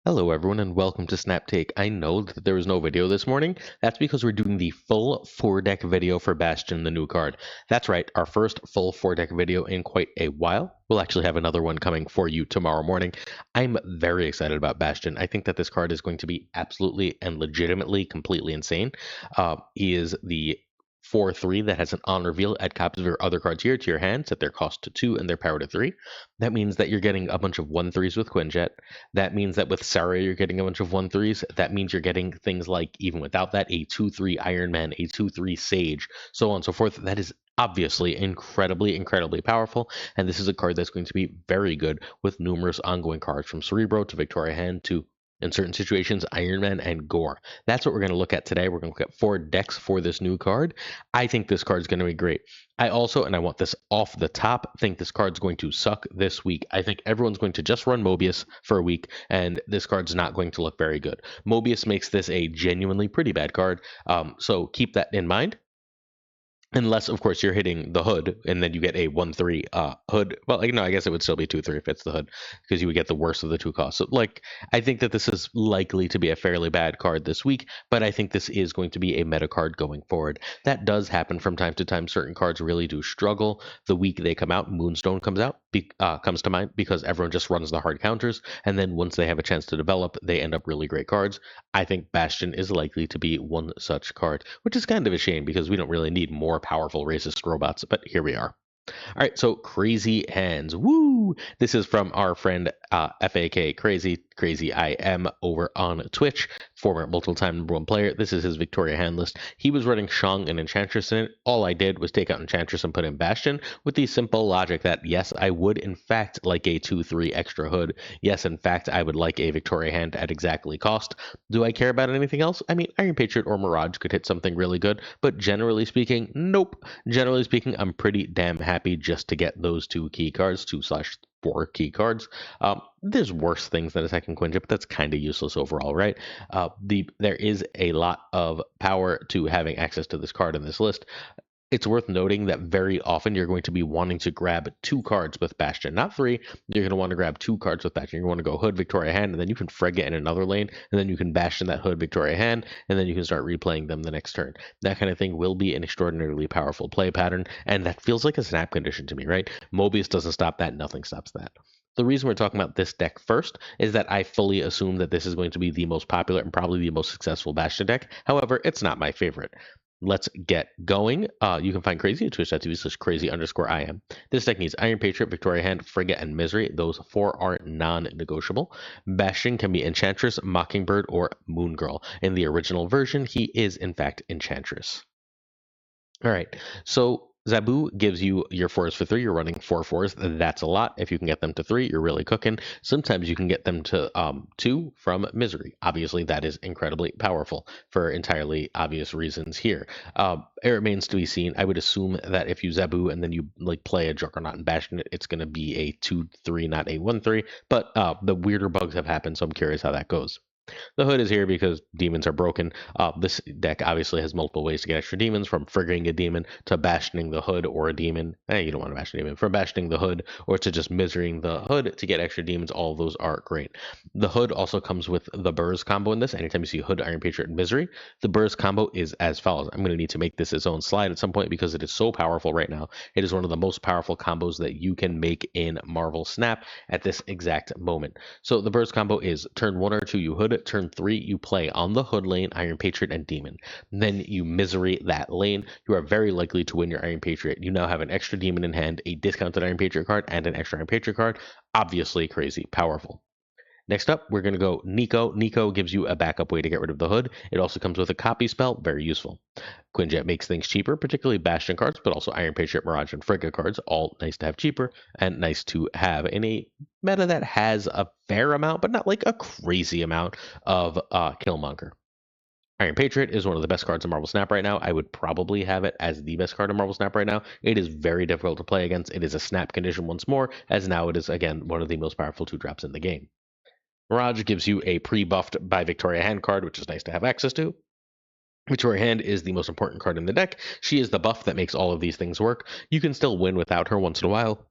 Hello everyone and welcome to Snap Take. I know that there was no video this morning. That's because we're doing the full 4-deck video for Bastion, the new card. That's right, our first full 4-deck video in quite a while. We'll actually have another one coming for you tomorrow morning. I'm very excited about Bastion. I think that this card is going to be absolutely and legitimately completely insane. He is the 4/3 that has an on reveal. Add copies of your other cards here to your hand, set their cost to 2 and their power to 3. That means that you're getting a bunch of 1/3s with Quinjet. That means that with Sarah, you're getting a bunch of 1/3s. That means you're getting things like, even without that, a 2/3 Iron Man, a 2/3 Sage, so on and so forth. That is obviously incredibly powerful. And this is a card that's going to be very good with numerous ongoing cards from Cerebro to Victoria Hand to, in certain situations, Iron Man and Gore. That's what we're going to look at today. We're going to look at 4 decks for this new card. I think this card is going to be great. I also, and I want this off the top, think this card's going to suck this week. I think everyone's going to just run Mobius for a week, and this card's not going to look very good. Mobius makes this a genuinely pretty bad card, so keep that in mind. Unless, of course, you're hitting the hood and then you get a 1/3 hood. Well, no, I guess it would still be 2/3 if it's the hood because you would get the worst of the two costs. So, I think that this is likely to be a fairly bad card this week, but I think this is going to be a meta card going forward. That does happen from time to time. Certain cards really do struggle the week they come out. Moonstone comes to mind because everyone just runs the hard counters, and then once they have a chance to develop, they end up really great cards. I think Bastion is likely to be one such card, which is kind of a shame because we don't really need more powerful racist robots, but here we are. All right, so Crazy Hands. Woo! This is from our friend FAK Crazy I am over on Twitch, former multiple-time #1 player. This is his Victoria hand list. He was running Shang and Enchantress in it. All I did was take out Enchantress and put in Bastion with the simple logic that, yes, I would in fact like a 2/3 extra hood. Yes, in fact, I would like a Victoria hand at exactly cost. Do I care about anything else? I mean, Iron Patriot or Mirage could hit something really good, but generally speaking, nope. Generally speaking, I'm pretty damn happy just to get those 2 key cards, 2/4 key cards. There's worse things than a second Quinjet, but that's kind of useless overall, right? There is a lot of power to having access to this card in this list. It's worth noting that very often you're going to be wanting to grab 2 cards with Bastion, not 3. You're going to want to grab 2 cards with Bastion. You're going to want to go Hood, Victoria Hand, and then you can Frega in another lane, and then you can Bastion that Hood, Victoria Hand, and then you can start replaying them the next turn. That kind of thing will be an extraordinarily powerful play pattern, and that feels like a snap condition to me, right? Mobius doesn't stop that, nothing stops that. The reason we're talking about this deck first is that I fully assume that this is going to be the most popular and probably the most successful Bastion deck. However, it's not my favorite. Let's get going. You can find Crazy at twitch.tv/crazy_IM. This deck needs Iron Patriot, Victoria Hand, Frigate, and Misery. Those 4 are non-negotiable. Bastion can be Enchantress, Mockingbird, or Moon Girl. In the original version, he is in fact Enchantress. All right, so Zabu gives you your 4s for 3. You're running 4 4s. That's a lot. If you can get them to 3, you're really cooking. Sometimes you can get them to 2 from Misery. Obviously, that is incredibly powerful for entirely obvious reasons here. It remains to be seen. I would assume that if you Zabu and then you play a Juggernaut and Bastion it, it's going to be a 2/3, not a 1/3. But the weirder bugs have happened, so I'm curious how that goes. The hood is here because demons are broken. This deck obviously has multiple ways to get extra demons, from frigging a demon to bastioning the hood or a demon. You don't want to bastion a demon. From bastioning the hood or to just miserying the hood to get extra demons. All of those are great. The hood also comes with the Burrs combo in this. Anytime you see Hood, Iron Patriot, and Misery, the Burrs combo is as follows. I'm going to need to make this its own slide at some point because it is so powerful right now. It is one of the most powerful combos that you can make in Marvel Snap at this exact moment. So the Burrs combo is turn 1 or 2, you Hood. Turn 3, you play on the Hood lane, Iron Patriot and Demon. Then you Misery that lane. You are very likely to win your Iron Patriot. You now have an extra Demon in hand, a discounted Iron Patriot card, and an extra Iron Patriot card. Obviously crazy powerful. Next up, we're going to go Nico. Nico gives you a backup way to get rid of the hood. It also comes with a copy spell, very useful. Quinjet makes things cheaper, particularly Bastion cards, but also Iron Patriot, Mirage, and Frigga cards, all nice to have cheaper and nice to have in a meta that has a fair amount, but not like a crazy amount of Killmonger. Iron Patriot is one of the best cards in Marvel Snap right now. I would probably have it as the best card in Marvel Snap right now. It is very difficult to play against. It is a snap condition once more, as now it is, again, one of the most powerful 2-drops in the game. Mirage gives you a pre-buffed by Victoria Hand card, which is nice to have access to. Victoria Hand is the most important card in the deck. She is the buff that makes all of these things work. You can still win without her once in a while,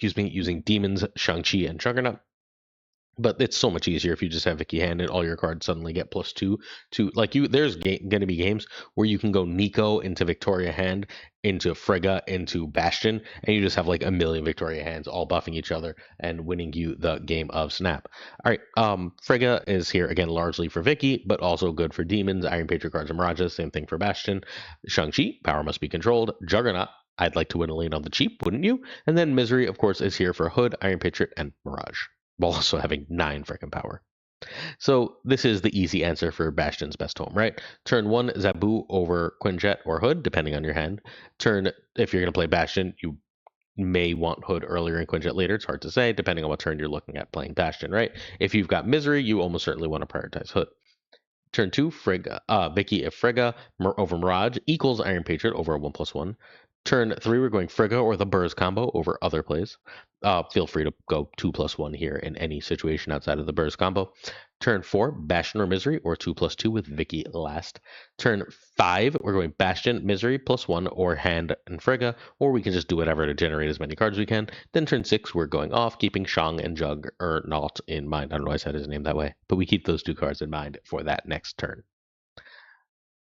using Demons, Shang-Chi, and Juggernaut. But it's so much easier if you just have Vicky hand and all your cards suddenly get +2 to like you. There's going to be games where you can go Nico into Victoria hand, into Frigga, into Bastion, and you just have like a million Victoria hands all buffing each other and winning you the game of Snap. All right, Frigga is here again largely for Vicky, but also good for demons, Iron Patriot cards, and Mirages. Same thing for Bastion. Shang-Chi, power must be controlled. Juggernaut, I'd like to win a lane on the cheap, wouldn't you? And then Misery, of course, is here for Hood, Iron Patriot, and Mirage, while also having 9 freaking power. So this is the easy answer for Bastion's best home, right? Turn 1, Zabu over Quinjet or Hood, depending on your hand. If you're going to play Bastion, you may want Hood earlier and Quinjet later. It's hard to say, depending on what turn you're looking at playing Bastion, right? If you've got Misery, you almost certainly want to prioritize Hood. Turn 2, Vicky if Frigga over Mirage equals Iron Patriot over a 1/1. Turn 3, we're going Frigga or the Burrs combo over other plays. Feel free to go 2/1 here in any situation outside of the Burrs combo. Turn 4, Bastion or Misery, or 2/2 with Vicky last. Turn 5, we're going Bastion, Misery, +1, or Hand and Frigga, or we can just do whatever to generate as many cards as we can. Then turn 6, we're going off, keeping Shang and Jug or not in mind. I don't know why I said his name that way, but we keep those 2 cards in mind for that next turn.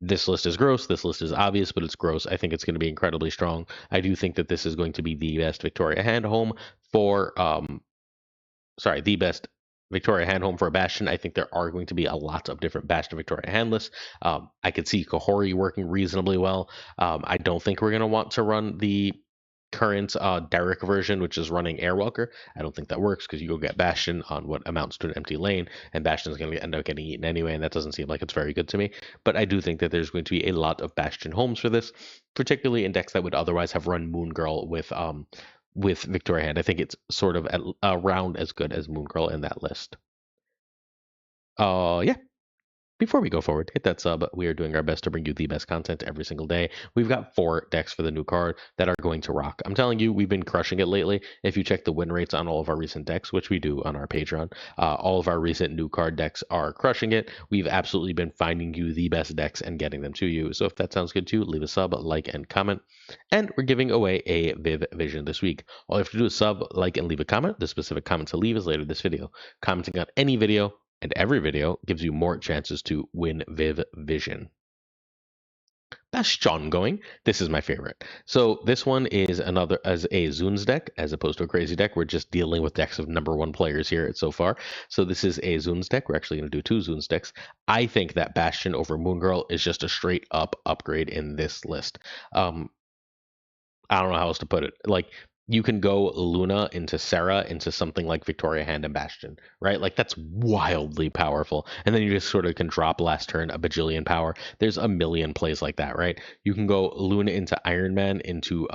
This list is gross. This list is obvious, but it's gross. I think it's going to be incredibly strong. I do think that this is going to be the best Victoria hand home for, the best Victoria hand home for a Bastion. I think there are going to be a lot of different Bastion Victoria hand lists. I could see Kahori working reasonably well. I don't think we're going to want to run the current Derek version, which is running Airwalker. I don't think that works because you go get Bastion on what amounts to an empty lane, and Bastion's going to end up getting eaten anyway, and that doesn't seem like it's very good to me. But I do think that there's going to be a lot of Bastion homes for this, particularly in decks that would otherwise have run Moon Girl with Victoria Hand. I think it's sort of around as good as Moon Girl in that list. Yeah. Before we go forward, hit that sub. We are doing our best to bring you the best content every single day. We've got 4 decks for the new card that are going to rock. I'm telling you, we've been crushing it lately. If you check the win rates on all of our recent decks, which we do on our Patreon, all of our recent new card decks are crushing it. We've absolutely been finding you the best decks and getting them to you. So if that sounds good to you, leave a sub, like, and comment. And we're giving away a Viv Vision this week. All you have to do is sub, like, and leave a comment. The specific comment to leave is later this video. Commenting on any video and every video gives you more chances to win Viv Vision. Bastion going. This is my favorite. So this one is another as a Zunes deck as opposed to a crazy deck. We're just dealing with decks of #1 players here so far. So this is a Zunes deck. We're actually going to do 2 Zunes decks. I think that Bastion over Moon Girl is just a straight up upgrade in this list. I don't know how else to put it. Like, you can go Luna into Sarah into something like Victoria Hand and Bastion, right? Like, that's wildly powerful. And then you just sort of can drop last turn a bajillion power. There's a million plays like that, right? You can go Luna into Iron Man into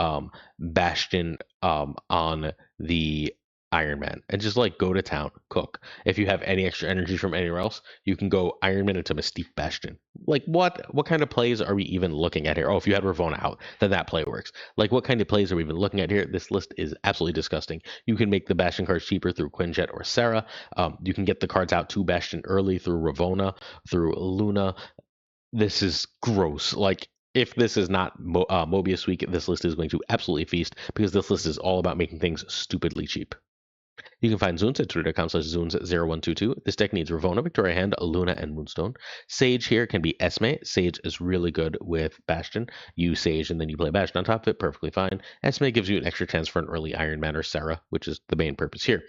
Bastion on the Iron Man and just like go to town, cook. If you have any extra energy from anywhere else, you can go Iron Man into Mystique Bastion. Like, what kind of plays are we even looking at here? Oh, if you had Ravonna out, then that play works. Like, what kind of plays are we even looking at here? This list is absolutely disgusting. You can make the Bastion cards cheaper through Quinjet or Sarah. You can get the cards out to Bastion early through Ravonna, through Luna. This is gross. Like, if this is not Mobius week, this list is going to absolutely feast because this list is all about making things stupidly cheap. You can find Zunes at twitter.com/Zunes0122. This deck needs Ravonna, Victoria Hand, Luna, and Moonstone. Sage here can be Esme. Sage is really good with Bastion. You Sage and then you play Bastion on top of it, perfectly fine. Esme gives you an extra chance for an early Iron Man or Sarah, which is the main purpose here.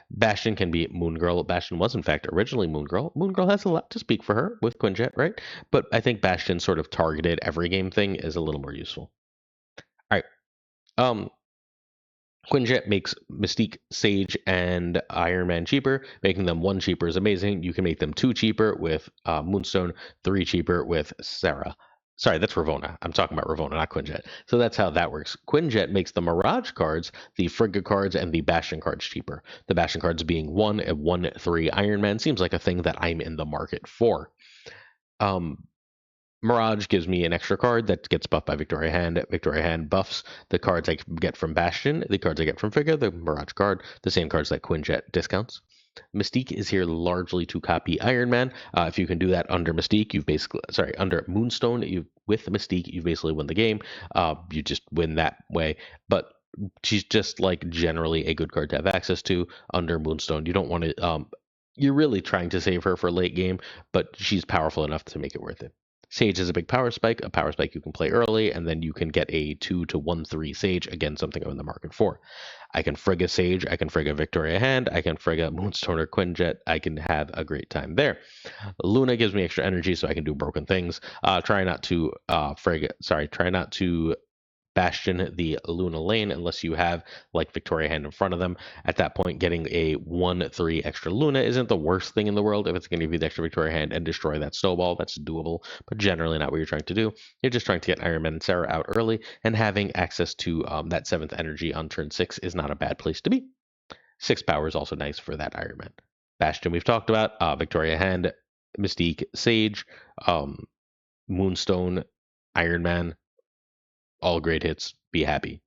Bastion can be Moon Girl. Bastion was, in fact, originally Moon Girl. Moon Girl has a lot to speak for her with Quinjet, right? But I think Bastion's sort of targeted every game thing is a little more useful. All right. Quinjet makes Mystique, Sage, and Iron Man cheaper. Making them 1 cheaper is amazing. You can make them 2 cheaper with Moonstone, 3 cheaper with Sarah. Sorry, that's Ravonna. I'm talking about Ravonna, not Quinjet. So that's how that works. Quinjet makes the Mirage cards, the Frigga cards, and the Bastion cards cheaper. The Bastion cards being 1 and 1/3 Iron Man seems like a thing that I'm in the market for. Mirage gives me an extra card that gets buffed by Victoria Hand. Victoria Hand buffs the cards I get from Bastion, the cards I get from Frigga, the Mirage card, the same cards that Quinjet discounts. Mystique is here largely to copy Iron Man. If you can do that under Mystique, under Moonstone, with Mystique, you've basically won the game. You just win that way. But she's just like generally a good card to have access to under Moonstone. You don't want to You're really trying to save her for late game, but she's powerful enough to make it worth it. Sage is a big a power spike you can play early, and then you can get a 2 to 1/3 Sage, again, something I'm in the market for. I can frig a Sage, I can frig a Victoria Hand, I can frig a Moonstone or Quinjet, I can have a great time there. Luna gives me extra energy so I can do broken things. Try not to Bastion the Luna lane unless you have like Victoria Hand in front of them. At that point, getting a 1/3 extra Luna isn't the worst thing in the world if it's going to give you the extra Victoria Hand and destroy that snowball. That's doable, but generally not what you're trying to do. You're just trying to get Iron Man and Sarah out early, and having access to that 7th energy on turn 6 is not a bad place to be. 6 power is also nice for that Iron Man. Bastion we've talked about, Victoria Hand, Mystique, Sage, Moonstone, Iron Man, all great hits. Be happy.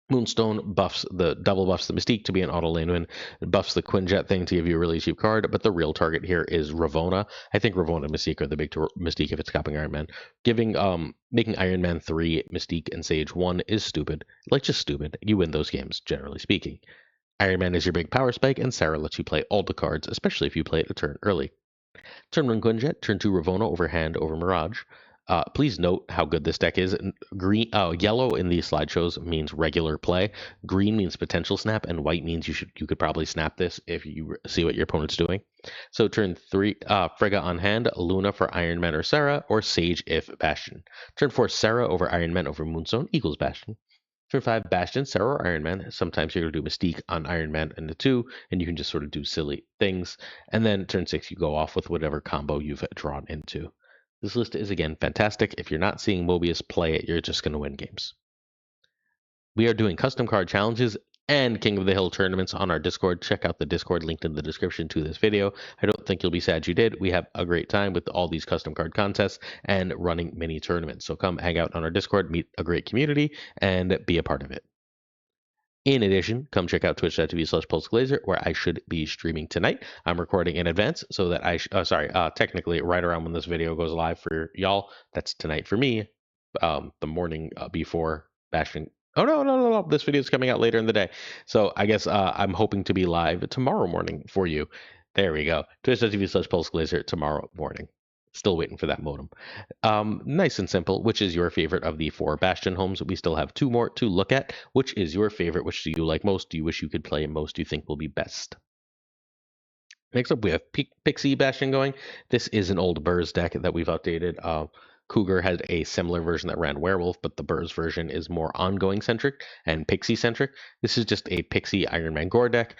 Moonstone double buffs the Mystique to be an auto lane win. It buffs the Quinjet thing to give you a really cheap card, but the real target here is Ravonna. I think Ravonna and Mystique are the big Mystique if it's copying Iron Man. Making Iron Man 3, Mystique, and Sage 1 is stupid. Like just stupid. You win those games, generally speaking. Iron Man is your big power spike, and Sarah lets you play all the cards, especially if you play it a turn early. Turn 1 Quinjet, turn 2 Ravonna over Hand over Mirage. Please note how good this deck is. Yellow in these slideshows means regular play. Green means potential snap, and white means you could probably snap this if you see what your opponent's doing. So turn 3, Frigga on Hand, Luna for Iron Man or Sarah, or Sage if Bastion. Turn 4, Sarah over Iron Man over Moonstone equals Bastion. Turn 5, Bastion, Sarah or Iron Man. Sometimes you're going to do Mystique on Iron Man and the 2, and you can just sort of do silly things. And then turn 6, you go off with whatever combo you've drawn into. This list is, again, fantastic. If you're not seeing Mobius play it, you're just going to win games. We are doing custom card challenges and King of the Hill tournaments on our Discord. Check out the Discord linked in the description to this video. I don't think you'll be sad you did. We have a great time with all these custom card contests and running mini tournaments. So come hang out on our Discord, meet a great community, and be a part of it. In addition, come check out twitch.tv/PulseGlazer, where I should be streaming tonight. I'm recording in advance so that technically right around when this video goes live for y'all. That's tonight for me, the morning before Bastion. Oh, no. This video is coming out later in the day. So I guess I'm hoping to be live tomorrow morning for you. There we go. Twitch.tv/PulseGlazer tomorrow morning. Still waiting for that modem. Nice and simple. Which is your favorite of the 4 Bastion homes? We still have 2 more to look at. Which is your favorite? Which do you like most? Do you wish you could play most? Do you think will be best? Next up, we have Pixie Bastion going. This is an old Burrs deck that we've updated. Cougar had a similar version that ran Werewolf, but the Burrs version is more ongoing centric and Pixie centric. This is just a Pixie Iron Man Gore deck.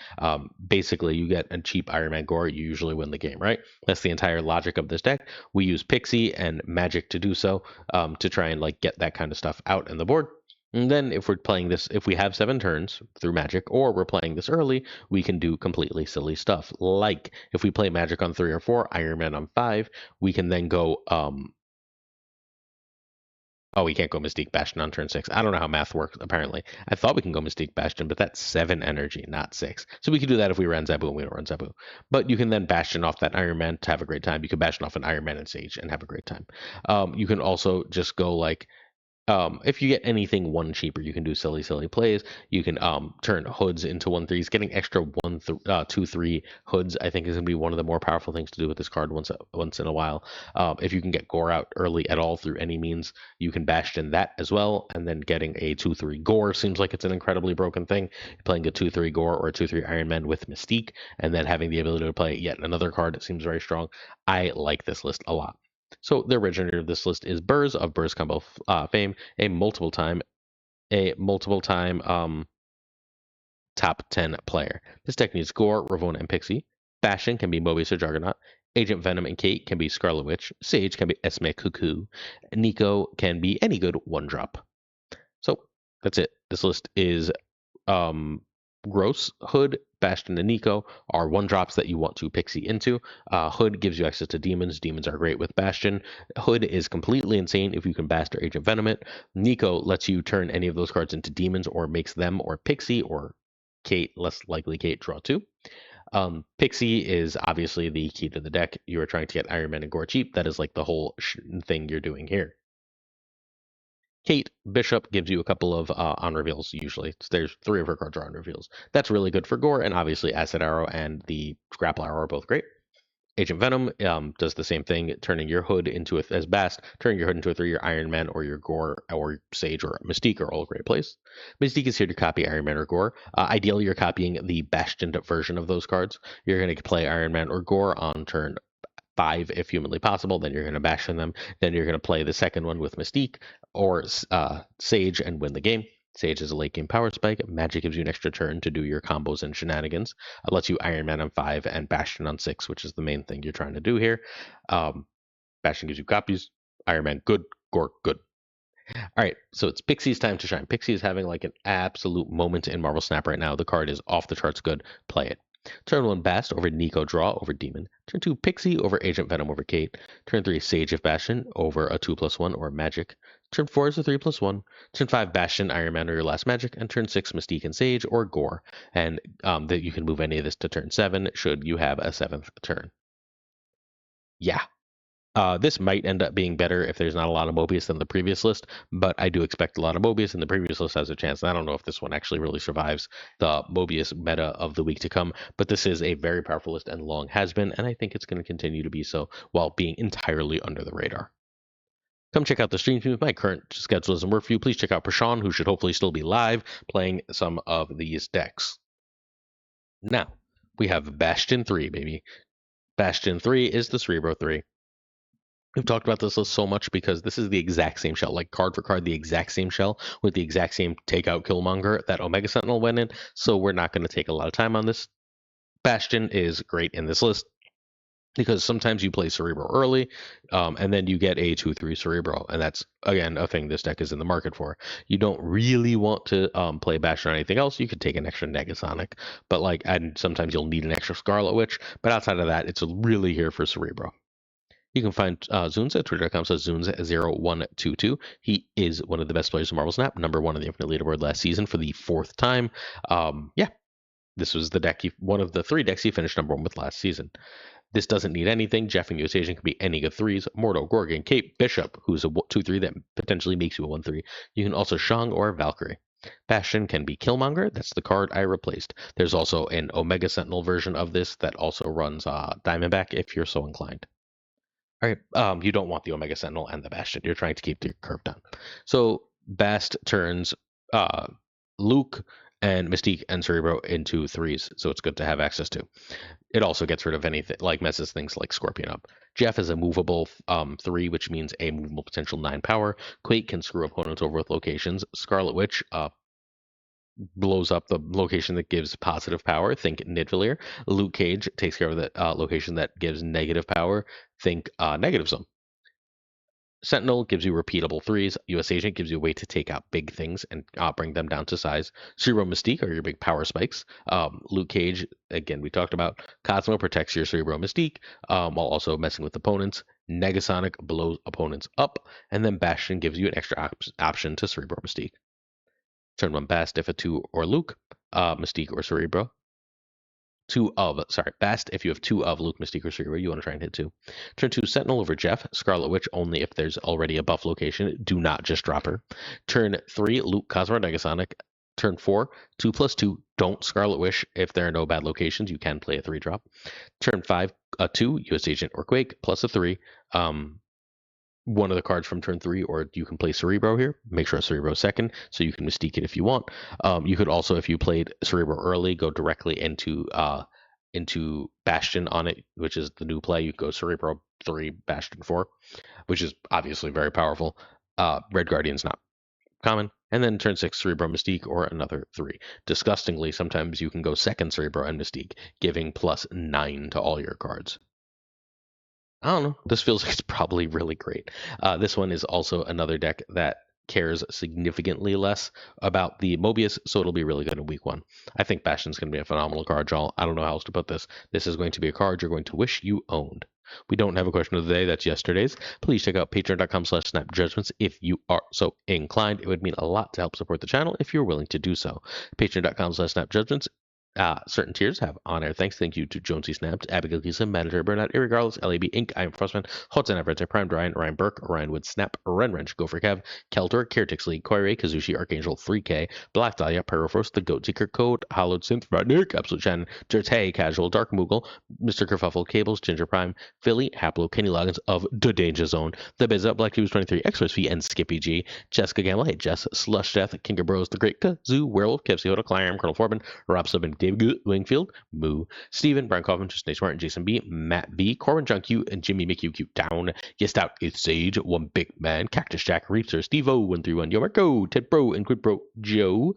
Basically, you get a cheap Iron Man Gore, you usually win the game, right? That's the entire logic of this deck. We use Pixie and Magic to do so, to try and like get that kind of stuff out in the board. And then if we're playing this, if we have 7 turns through Magic, or we're playing this early, we can do completely silly stuff. Like if we play Magic on 3 or 4, Iron Man on 5, we can then go oh, we can't go Mystique Bastion on turn 6. I don't know how math works, apparently. I thought we can go Mystique Bastion, but that's 7 energy, not 6. So we could do that if we ran Zabu and we don't run Zabu. But you can then Bastion off that Iron Man to have a great time. You can Bastion off an Iron Man and Sage and have a great time. You can also just go like, if you get anything 1 cheaper, you can do silly plays. You can turn hoods into 1/3s. Getting extra 2/3 hoods, I think, is going to be one of the more powerful things to do with this card once in a while. If you can get Gore out early at all through any means, you can Bastion that as well. And then getting a 2/3 Gore seems like it's an incredibly broken thing. Playing a 2/3 Gore or a 2/3 Iron Man with Mystique, and then having the ability to play yet another card, it seems very strong. I like this list a lot. So the originator of this list is Burrs of Burrs Combo fame, a multiple time top 10 player. This deck needs Gore, Ravonna, and Pixie. Bastion can be Mobius or Juggernaut. Agent Venom and Kate can be Scarlet Witch. Sage can be Esme Cuckoo. Nico can be any good 1-drop. So that's it. This list is Gross, Hood, Bastion, and Nico are 1-drops that you want to Pixie into. Hood gives you access to demons. Demons are great with Bastion. Hood is completely insane if you can Bast or Agent Venom it. Nico lets you turn any of those cards into demons or makes them or Pixie or Kate, less likely Kate, draw 2. Pixie is obviously the key to the deck. You are trying to get Iron Man and Gore cheap. That is like the whole thing you're doing here. Kate Bishop gives you a couple of on reveals usually. There's 3 of her cards are on reveals. That's really good for gore, and obviously Acid Arrow and the Grapple Arrow are both great. Agent Venom does the same thing, turning your hood into as Bast, turning your hood into a 3. Your Iron Man or your Gore or Sage or Mystique are all great plays. Mystique is here to copy Iron Man or Gore. Ideally, you're copying the Bastion version of those cards. You're going to play Iron Man or Gore on turn 5 if humanly possible. Then you're going to Bastion them. Then you're going to play the second one with Mystique or Sage and win the game. Sage is a late game power spike. Magic gives you an extra turn to do your combos and shenanigans. It lets you Iron Man on 5 and Bastion on 6, which is the main thing you're trying to do here. Bastion gives you copies. Iron Man, good. Gore, good. All right, so it's Pixie's time to shine. Pixie is having like an absolute moment in Marvel Snap right now. The card is off the charts good. Play it. Turn 1 Bast over Nico Draw over Demon. Turn 2 Pixie over Agent Venom over Kate. Turn 3 Sage of Bastion over a 2+1 or Magic. Turn 4 is a 3+1. Turn 5 Bastion, Iron Man or your last Magic. And turn 6 Mystique and Sage or Gore. And that you can move any of this to turn 7 should you have a 7th turn. Yeah. This might end up being better if there's not a lot of Mobius than the previous list, but I do expect a lot of Mobius, and the previous list has a chance. And I don't know if this one actually really survives the Mobius meta of the week to come, but this is a very powerful list and long has been, and I think it's going to continue to be so while being entirely under the radar. Come check out the stream team. My current schedule doesn't work for you. Please check out Prashan, who should hopefully still be live playing some of these decks. Now, we have Bastion 3, baby. Bastion 3 is the Cerebro 3. We've talked about this list so much because this is the exact same shell, like card for card, the exact same shell with the exact same takeout Killmonger that Omega Sentinel went in. So we're not going to take a lot of time on this. Bastion is great in this list because sometimes you play Cerebro early and then you get a 2/3 Cerebro. And that's, again, a thing this deck is in the market for. You don't really want to play Bastion or anything else. You could take an extra Negasonic, but and sometimes you'll need an extra Scarlet Witch. But outside of that, it's really here for Cerebro. You can find Zunes at twitter.com/Zunes0122. He is one of the best players in Marvel Snap, #1 on the Infinite Leaderboard last season for the 4th time. Yeah, this was the deck, one of the 3 decks he finished #1 with last season. This doesn't need anything. Jeff and US Agent can be any of 3s. Mordo, Gorgon, Kate, Bishop, who's a 2/3 that potentially makes you a 1/3. You can also Shang or Valkyrie. Bastion can be Killmonger. That's the card I replaced. There's also an Omega Sentinel version of this that also runs Diamondback if you're so inclined. All right, you don't want the Omega Sentinel and the Bastion. You're trying to keep the curve down. So Bast turns Luke and Mystique and Cerebro into 3s, so it's good to have access to. It also gets rid of anything, messes things like Scorpion up. Jeff is a movable 3, which means a movable potential 9 power. Quake can screw opponents over with locations. Scarlet Witch blows up the location that gives positive power. Think Nidavellir. Luke Cage takes care of the location that gives negative power. Think Negative Zone. Sentinel gives you repeatable 3s. US Agent gives you a way to take out big things and bring them down to size. Cerebro Mystique are your big power spikes. Luke Cage, again, we talked about. Cosmo protects your Cerebro Mystique while also messing with opponents. Negasonic blows opponents up. And then Bastion gives you an extra option to Cerebro Mystique. Turn 1 Bast if a 2 or Luke, Mystique or Cerebro. Bast if you have 2 of Luke, Mystique, or Cerebro, you want to try and hit 2. Turn 2 Sentinel over Jeff, Scarlet Witch only if there's already a buff location. Do not just drop her. Turn 3 Luke, Cosmo, Negasonic. Turn 4 2/2. Don't Scarlet Witch if there are no bad locations. You can play a 3-drop. Turn 5 a 2 US Agent or Quake plus a 3. One of the cards from turn 3, or you can play Cerebro here. Make sure Cerebro second, so you can Mystique it if you want. You could also, if you played Cerebro early, go directly into Bastion on it, which is the new play. You go Cerebro 3, Bastion 4, which is obviously very powerful. Red Guardian's not common. And then turn 6, Cerebro Mystique, or another 3. Disgustingly, sometimes you can go second Cerebro and Mystique, giving +9 to all your cards. I don't know. This feels like it's probably really great. This one is also another deck that cares significantly less about the Mobius, so it'll be really good in week 1. I think Bastion's going to be a phenomenal card, y'all. I don't know how else to put this. This is going to be a card you're going to wish you owned. We don't have a question of the day. That's yesterday's. Please check out patreon.com/snapjudgments if you are so inclined. It would mean a lot to help support the channel if you're willing to do so. Patreon.com/snapjudgments. Certain tiers have on-air thanks. Thank you to Jonesy Snapped, Abigail Gleason, Manager Bernard, Irregardless, LAB Inc., I'm Frostman, Hudson Everett, Prime Ryan, Ryan Burke, Ryan Wood, Snap, Ren Wrench, Gopher Kev, Keltor, Caretix League, Koire, Kazushi, Archangel 3K, Black Dahlia, Pyrofrost, The Goat Seeker Code, Hollowed Synth, Nick, Absolute Shannon, Dirtay, Casual, Dark Moogle, Mr. Kerfuffle, Cables, Ginger Prime, Philly, Haplo, Kenny Loggins of The Danger Zone, The Bizza, Black Cubes 23, Express V, and Skippy G, Jessica Gamble, Hey Jess, Slush Death, King of Bros, The Great Kazoo, Werewolf, Kev Hoda, Clam, Colonel Forbin, Rob Sub, and David Wingfield, Moo, Steven, Brian Coffin, Just Nate Smart, and Jason B, Matt V, Corbin John Q, and Jimmy McHugh Down, Yes Out, It's Sage, One Big Man, Cactus Jack, Reapster, Steve O, 131, Yo Marco, Ted Bro, and Quid Bro, Joe,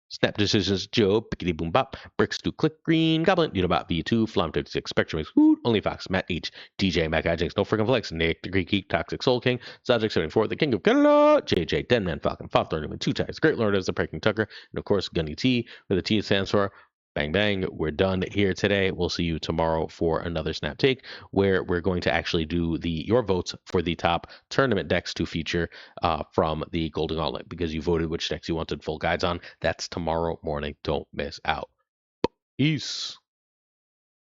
Snap Decisions, Joe, Pickety Boom Bop, Bricks to Click Green, Goblin, Unibot V2, Flam 56, Spectrum X, Hoot, Only Fox, Matt H, DJ, Mac Jinx, No Freaking Flex, Nick, The Greek Geek, Toxic Soul King, Sajik 74, The King of Canada, JJ, Denman, Falcon, Fought Lord, Two Ties, Great Lord as the Breaking Tucker, and of course, Gunny T, where the T stands for Bang Bang. We're done here today. We'll see you tomorrow for another Snap Take, where we're going to actually do your votes for the top tournament decks to feature from the Golden Gauntlet, because you voted which decks you wanted full guides on. That's tomorrow morning. Don't miss out. Peace.